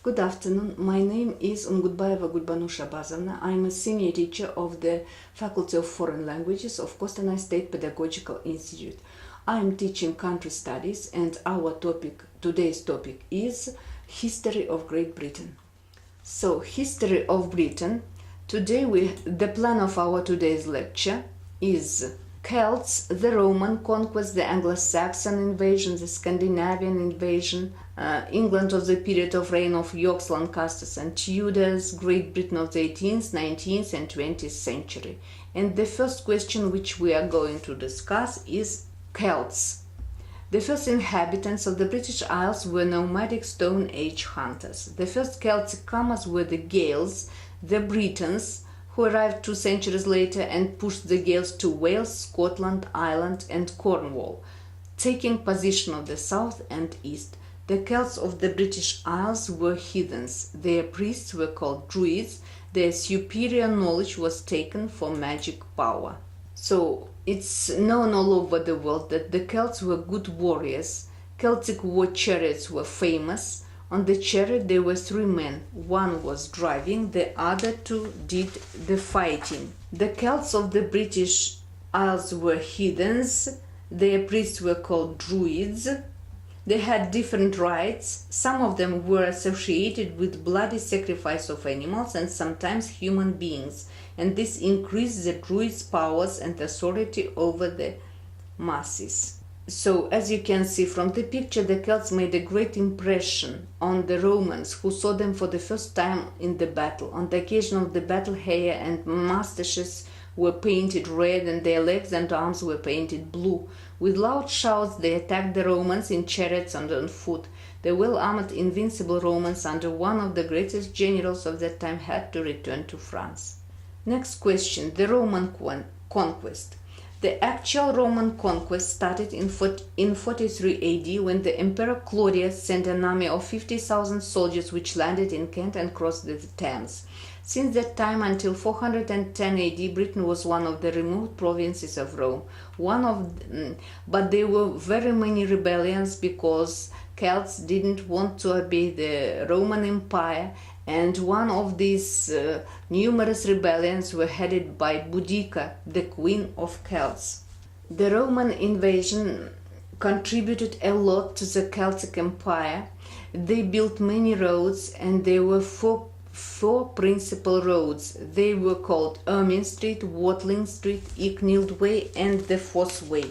Good afternoon. My name is Uнгутбаева Г.Ш.Страноведение. I am a senior teacher of the Faculty of Foreign Languages of Kostanay State Pedagogical Institute. I am teaching country studies, and our today's topic is History of Great Britain. So, History of Britain. Today the plan of our today's lecture is Celts, the Roman conquest, the Anglo-Saxon invasion, the Scandinavian invasion, England of the period of reign of Yorks, Lancasters and Tudors, Great Britain of the 18th, 19th and 20th century. And the first question which we are going to discuss is Celts. The first inhabitants of the British Isles were nomadic Stone Age hunters. The first Celtic comers were the Gaels, the Britons, who arrived 2 centuries later and pushed the Gaels to Wales, Scotland, Ireland and Cornwall, taking possession of the south and east. The Celts of the British Isles were heathens. Their priests were called Druids. Their superior knowledge was taken for magic power. So it's known all over the world that the Celts were good warriors. Celtic war chariots were famous. On the chariot there were 3 men. One was driving, the other 2 did the fighting. The Celts of the British Isles were heathens. Their priests were called Druids. They had different rites. Some of them were associated with bloody sacrifice of animals and sometimes human beings, and this increased the Druids' powers and authority over the masses. So, as you can see from the picture, the Celts made a great impression on the Romans, who saw them for the first time in the battle. On the occasion of the battle, hair and mustaches were painted red and their legs and arms were painted blue. With loud shouts they attacked the Romans in chariots and on foot. The well-armed, invincible Romans, under one of the greatest generals of that time, had to return to France. Next question, the Roman conquest. The actual Roman conquest started in 43 AD when the Emperor Claudius sent an army of 50,000 soldiers which landed in Kent and crossed the Thames. Since that time until 410 AD, Britain was one of the remote provinces of Rome. But there were very many rebellions because Celts didn't want to obey the Roman Empire, and one of these numerous rebellions were headed by Boudica, the queen of Celts. The Roman invasion contributed a lot to the Celtic Empire. They built many roads, and there were four principal roads. They were called Ermine Street, Watling Street, Icknield Way and the Fosse Way,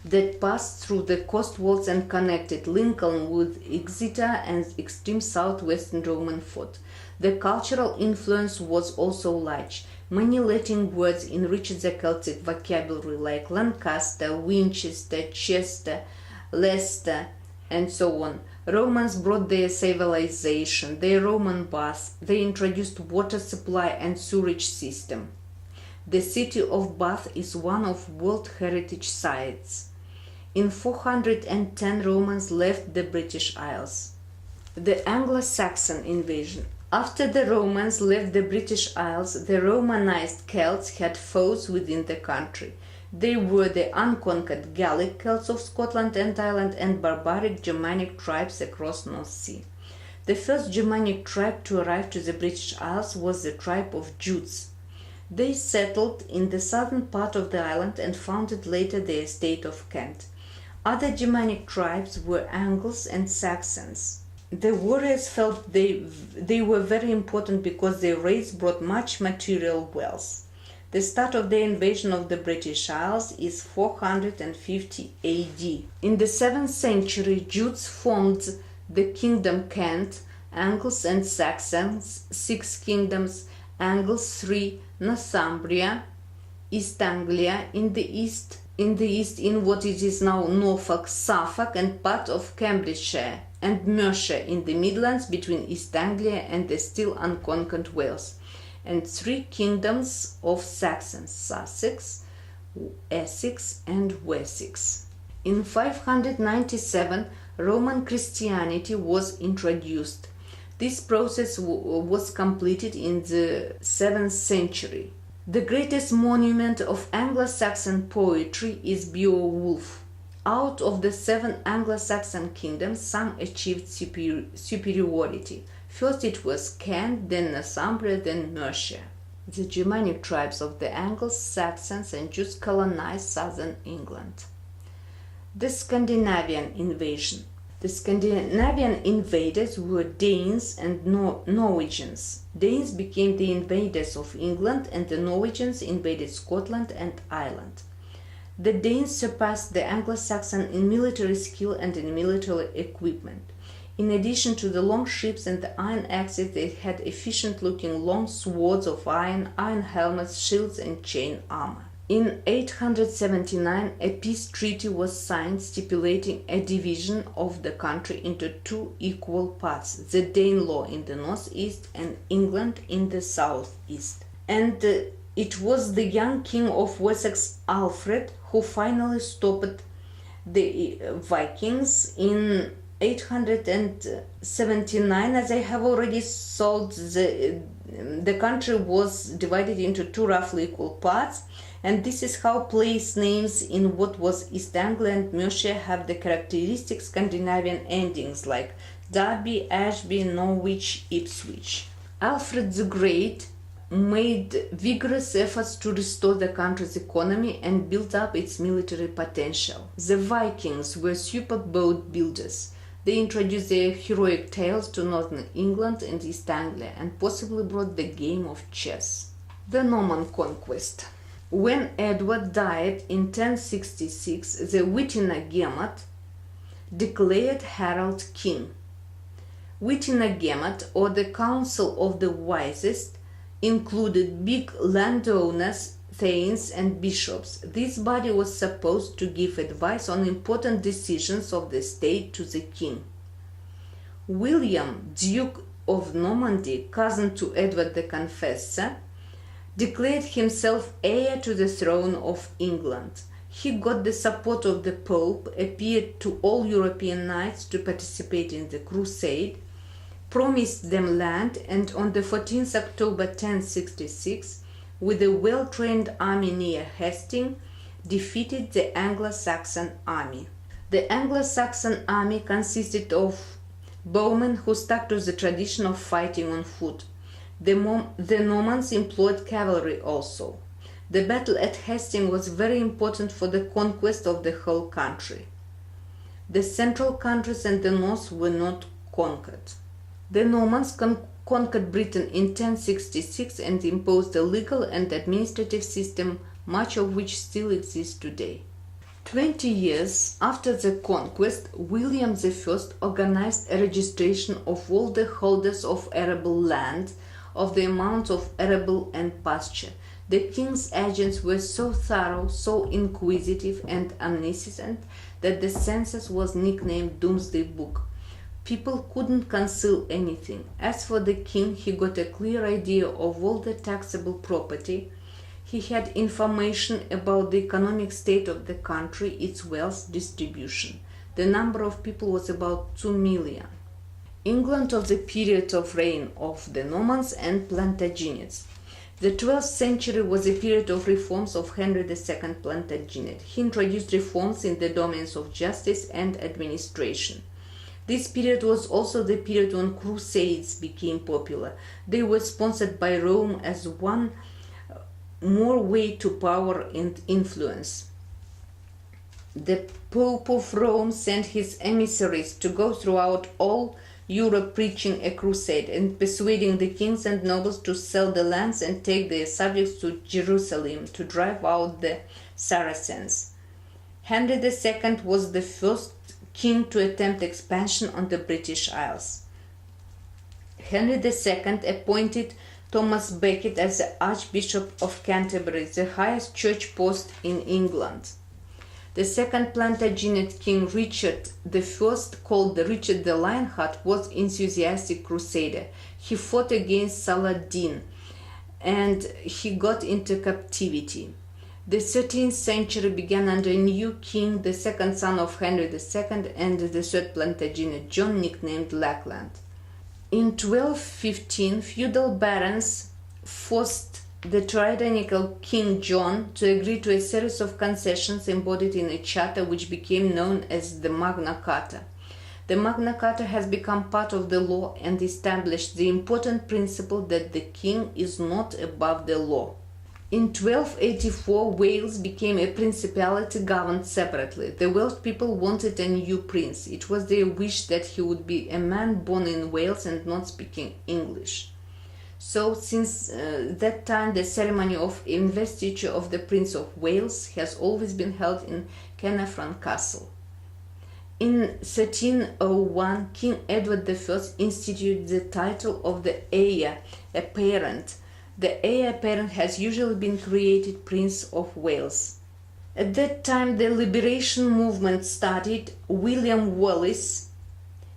that passed through the coast walls and connected Lincoln with Exeter and extreme southwestern Roman fort. The cultural influence was also large. Many Latin words enriched the Celtic vocabulary, like Lancaster, Winchester, Chester, Leicester, and so on. Romans brought their civilization, their Roman baths. They introduced water supply and sewerage system. The city of Bath is one of World Heritage Sites. In 410, Romans left the British Isles. The Anglo-Saxon invasion. After the Romans left the British Isles, the Romanized Celts had foes within the country. They were the unconquered Gallic Celts of Scotland and Ireland and barbaric Germanic tribes across North Sea. The first Germanic tribe to arrive to the British Isles was the tribe of Jutes. They settled in the southern part of the island and founded later the estate of Kent. Other Germanic tribes were Angles and Saxons. The warriors felt they were very important because their raids brought much material wealth. The start of the invasion of the British Isles is 450 AD. In the 7th century, Jutes formed the Kingdom Kent, Angles and Saxons, 6 kingdoms, Angles 3, Northumbria, East Anglia, in the east in what it is now Norfolk, Suffolk and part of Cambridgeshire, and Mercia in the Midlands between East Anglia and the still unconquered Wales, and 3 kingdoms of Saxons, Sussex, Essex and Wessex. In 597, Roman Christianity was introduced. This process was completed in the 7th century. The greatest monument of Anglo-Saxon poetry is Beowulf. Out of the 7 Anglo-Saxon kingdoms, some achieved superiority. First it was Kent, then Northumbria, then Mercia. The Germanic tribes of the Angles, Saxons, and Jews colonized southern England. The Scandinavian invasion. The Scandinavian invaders were Danes and Norwegians. Danes became the invaders of England, and the Norwegians invaded Scotland and Ireland. The Danes surpassed the Anglo-Saxon in military skill and in military equipment. In addition to the long ships and the iron axes, they had efficient-looking long swords of iron, iron helmets, shields, and chain armor. In 879, a peace treaty was signed stipulating a division of the country into two equal parts, the Danelaw in the northeast and England in the southeast. And it was the young king of Wessex, Alfred, who finally stopped the Vikings in 879. As I have already told, the country was divided into two roughly equal parts, and this is how place names in what was East Anglia and Mercia have the characteristic Scandinavian endings like Derby, Ashby, Norwich, Ipswich. Alfred the Great made vigorous efforts to restore the country's economy and build up its military potential. The Vikings were super boat builders. They introduced their heroic tales to northern England and East Anglia and possibly brought the game of chess. The Norman Conquest. When Edward died in 1066, the Witena-Gemot declared Harold king. Witena-Gemot, or the Council of the Wisest, included big landowners, thanes, and bishops. This body was supposed to give advice on important decisions of the state to the king. William, Duke of Normandy, cousin to Edward the Confessor, declared himself heir to the throne of England. He got the support of the Pope, appeared to all European knights to participate in the crusade, promised them land, and on the 14th October 1066, with a well-trained army near Hastings, defeated the Anglo-Saxon army. The Anglo-Saxon army consisted of bowmen who stuck to the tradition of fighting on foot. The Normans employed cavalry also. The battle at Hastings was very important for the conquest of the whole country. The central countries and the north were not conquered. The Normans conquered Britain in 1066 and imposed a legal and administrative system, much of which still exists today. 20 years after the conquest, William I organized a registration of all the holders of arable land, of the amount of arable and pasture. The king's agents were so thorough, so inquisitive and omniscient that the census was nicknamed Doomsday Book. People couldn't conceal anything. As for the king, he got a clear idea of all the taxable property. He had information about the economic state of the country, its wealth distribution. The number of people was about 2 million. England of the period of reign of the Normans and Plantagenets. The 12th century was a period of reforms of Henry II Plantagenet. He introduced reforms in the domains of justice and administration. This period was also the period when crusades became popular. They were sponsored by Rome as one more way to power and influence. The Pope of Rome sent his emissaries to go throughout all Europe preaching a crusade and persuading the kings and nobles to sell the lands and take their subjects to Jerusalem to drive out the Saracens. Henry II was the first king to attempt expansion on the British Isles. Henry II appointed Thomas Becket as the Archbishop of Canterbury, the highest church post in England. The second Plantagenet king, Richard I, called Richard the Lionheart, was enthusiastic crusader. He fought against Saladin and he got into captivity. The 13th century began under a new king, the second son of Henry II and the third Plantagenet, John, nicknamed Lackland. In 1215, feudal barons forced the tyrannical King John to agree to a series of concessions embodied in a charter which became known as the Magna Carta. The Magna Carta has become part of the law and established the important principle that the king is not above the law. In 1284, Wales became a principality governed separately. The Welsh people wanted a new prince. It was their wish that he would be a man born in Wales and not speaking English. So, since that time, the ceremony of investiture of the Prince of Wales has always been held in Caernarfon Castle. In 1301, King Edward I instituted the title of the heir apparent. The heir apparent has usually been created Prince of Wales. At that time, the liberation movement started. William Wallace,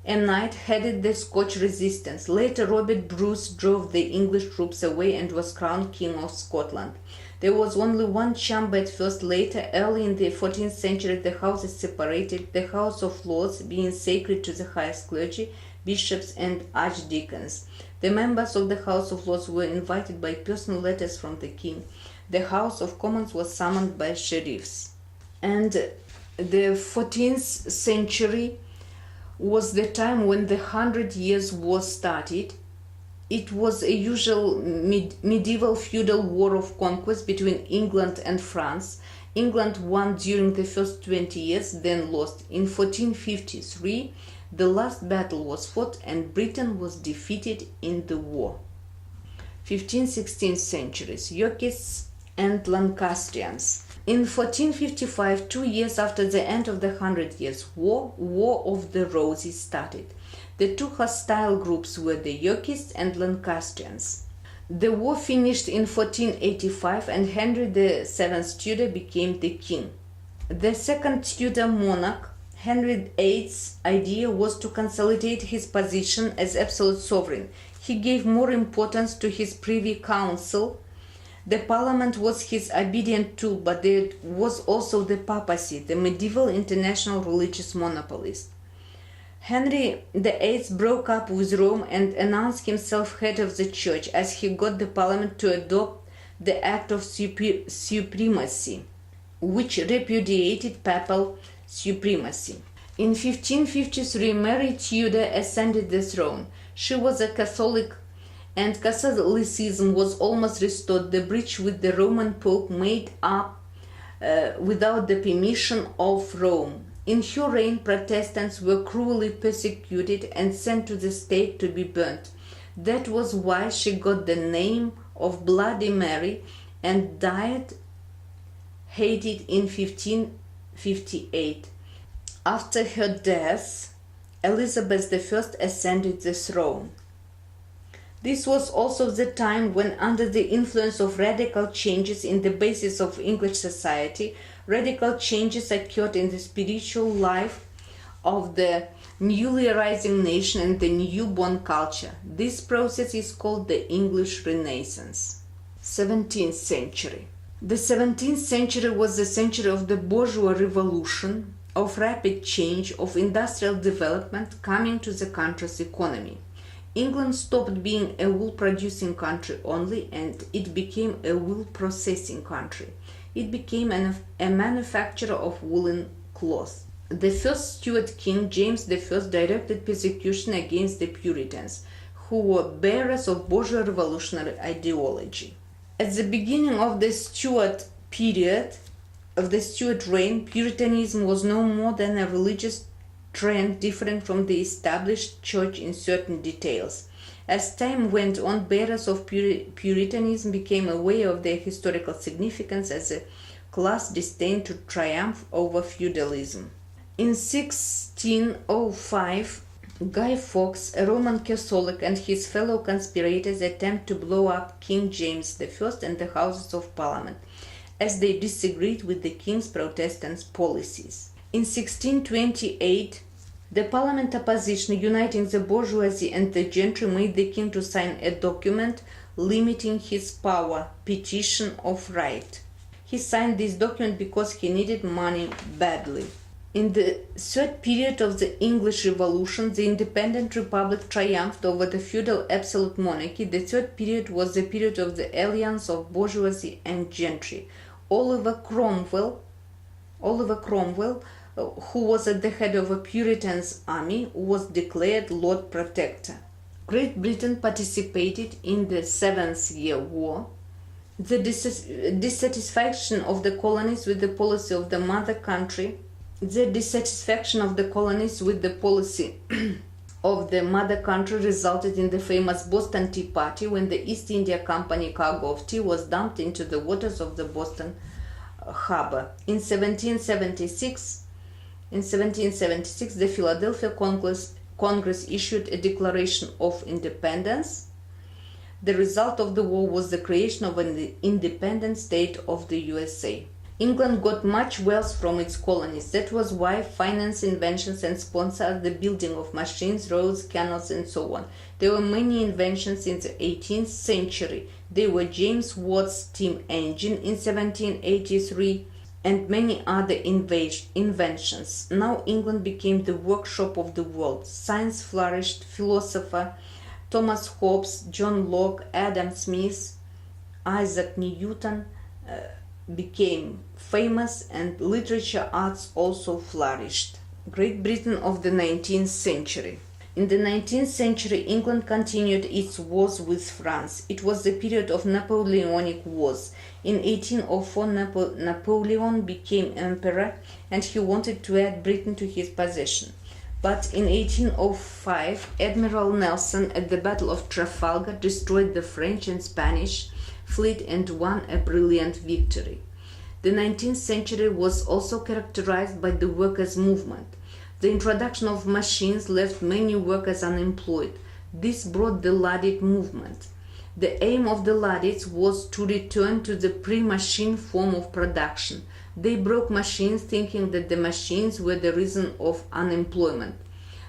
a knight, headed the Scotch resistance. Later, Robert Bruce drove the English troops away and was crowned King of Scotland. There was only one chamber at first. Later, early in the 14th century, the houses separated, the House of Lords being sacred to the highest clergy, bishops and archdeacons. The members of the House of Lords were invited by personal letters from the king. The House of Commons was summoned by sheriffs. And the 14th century was the time when the 100 Years' War started. It was a usual medieval feudal war of conquest between England and France. England won during the first 20 years, then lost. In 1453, the last battle was fought and Britain was defeated in the war. 15th-16th centuries, Yorkists and Lancastrians. In 1455, 2 years after the end of the 100 Years' War, War of the Roses started. The two hostile groups were the Yorkists and Lancastrians. The war finished in 1485 and Henry VII Tudor became the king. The second Tudor monarch, Henry VIII's idea was to consolidate his position as absolute sovereign. He gave more importance to his Privy Council. The parliament was his obedient tool, but there was also the papacy, the medieval international religious monopolist. Henry VIII broke up with Rome and announced himself head of the church as he got the parliament to adopt the Act of Supremacy, which repudiated papal supremacy. In 1553, Mary Tudor ascended the throne. She was a Catholic and Catholicism was almost restored. The breach with the Roman Pope made up without the permission of Rome. In her reign, Protestants were cruelly persecuted and sent to the stake to be burnt. That was why she got the name of Bloody Mary and died hated in 1558. After her death, Elizabeth I ascended the throne. This was also the time when, under the influence of radical changes in the basis of English society, radical changes occurred in the spiritual life of the newly rising nation and the newborn culture. This process is called the English Renaissance. 17th century. The 17th century was the century of the bourgeois revolution, of rapid change, of industrial development coming to the country's economy. England stopped being a wool-producing country only, and it became a wool-processing country. It became a manufacturer of woolen cloth. The first Stuart king, James I, directed persecution against the Puritans, who were bearers of bourgeois revolutionary ideology. At the beginning of the Stuart period, of the Stuart reign, Puritanism was no more than a religious trend different from the established church in certain details. As time went on, bearers of Puritanism became aware of their historical significance as a class destined to triumph over feudalism. In 1605, Guy Fawkes, a Roman Catholic, and his fellow conspirators attempt to blow up King James I and the Houses of Parliament, as they disagreed with the king's Protestant policies. In 1628, the parliament opposition, uniting the bourgeoisie and the gentry, made the king to sign a document limiting his power, Petition of Right. He signed this document because he needed money badly. In the third period of the English Revolution, the independent republic triumphed over the feudal absolute monarchy. The third period was the period of the alliance of bourgeoisie and gentry. Oliver Cromwell who was at the head of a Puritan's army, was declared Lord Protector. Great Britain participated in the Seventh Year War. The dissatisfaction of the colonies with the policy of the mother country resulted in the famous Boston Tea Party, when the East India Company cargo of tea was dumped into the waters of the Boston harbor. In 1776, the Philadelphia Congress issued a Declaration of Independence. The result of the war was the creation of an independent state of the USA. England got much wealth from its colonies. That was why finance, inventions, and sponsored the building of machines, roads, canals, and so on. There were many inventions in the 18th century. There were James Watt's steam engine in 1783 and many other inventions. Now England became the workshop of the world. Science flourished. Philosopher Thomas Hobbes, John Locke, Adam Smith, Isaac Newton became famous, and literature arts also flourished. Great Britain of the 19th century. In the 19th century, England continued its wars with France. It was the period of Napoleonic Wars. In 1804, Napoleon became emperor, and he wanted to add Britain to his possession. But in 1805, Admiral Nelson at the Battle of Trafalgar destroyed the French and Spanish fleet and won a brilliant victory. The 19th century was also characterized by the workers' movement. The introduction of machines left many workers unemployed. This brought the Luddite movement. The aim of the Luddites was to return to the pre-machine form of production. They broke machines, thinking that the machines were the reason of unemployment.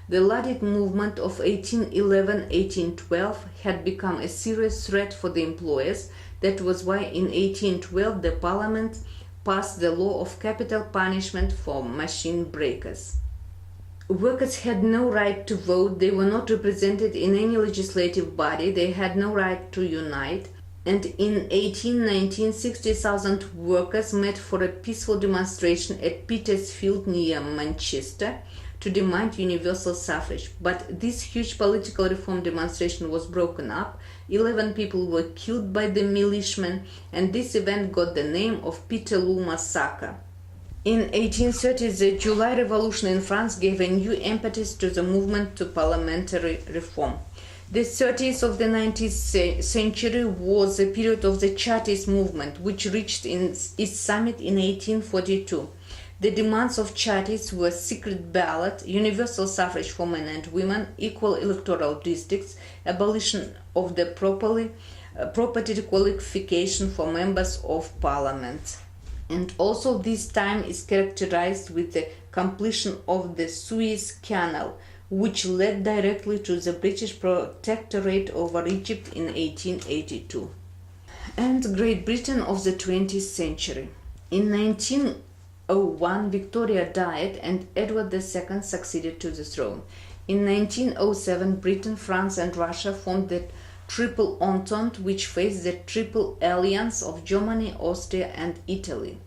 The Luddite movement of 1811-1812 had become a serious threat for the employers. That was why in 1812 the Parliament passed the law of capital punishment for machine breakers. Workers had no right to vote. They were not represented in any legislative body. They had no right to unite. And in 1819, 60,000 workers met for a peaceful demonstration at Petersfield near Manchester to demand universal suffrage. But this huge political reform demonstration was broken up. 11 people were killed by the militiamen, and this event got the name of Peterloo Massacre. In 1830, the July Revolution in France gave a new impetus to the movement to parliamentary reform. The 30s of the 19th century was a period of the Chartist movement, which reached its summit in 1842. The demands of Chartists were secret ballot, universal suffrage for men and women, equal electoral districts, abolition of the property qualification for members of parliament. And also this time is characterized with the completion of the Suez Canal, which led directly to the British protectorate over Egypt in 1882. And Great Britain of the 20th century. In 1901, Victoria died and Edward II succeeded to the throne. In 1907, Britain, France and Russia formed the Triple Entente, which faced the Triple Alliance of Germany, Austria and Italy.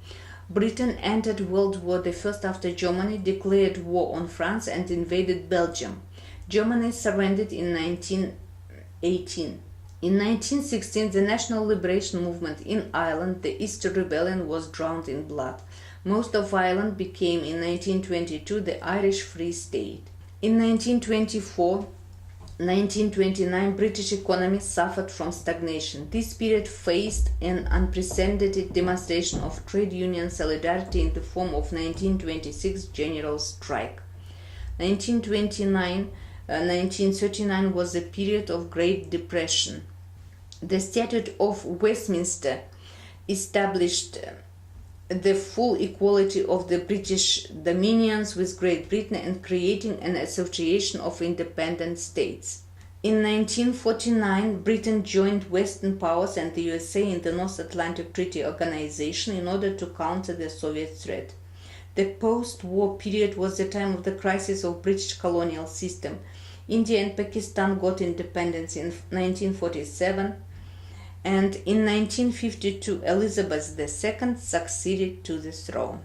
Britain entered World War I after Germany declared war on France and invaded Belgium. Germany surrendered in 1918. In 1916, the National Liberation Movement in Ireland, the Easter Rebellion, was drowned in blood. Most of Ireland became in 1922 the Irish Free State. In 1929, British economy suffered from stagnation. This period faced an unprecedented demonstration of trade union solidarity in the form of 1926 general strike. 1939 was a period of Great Depression. The Statute of Westminster established the full equality of the British dominions with Great Britain and creating an association of independent states. In 1949, Britain joined Western powers and the USA in the North Atlantic Treaty Organization in order to counter the Soviet threat. The post-war period was the time of the crisis of British colonial system. India and Pakistan got independence in 1947. And in 1952, Elizabeth II succeeded to the throne.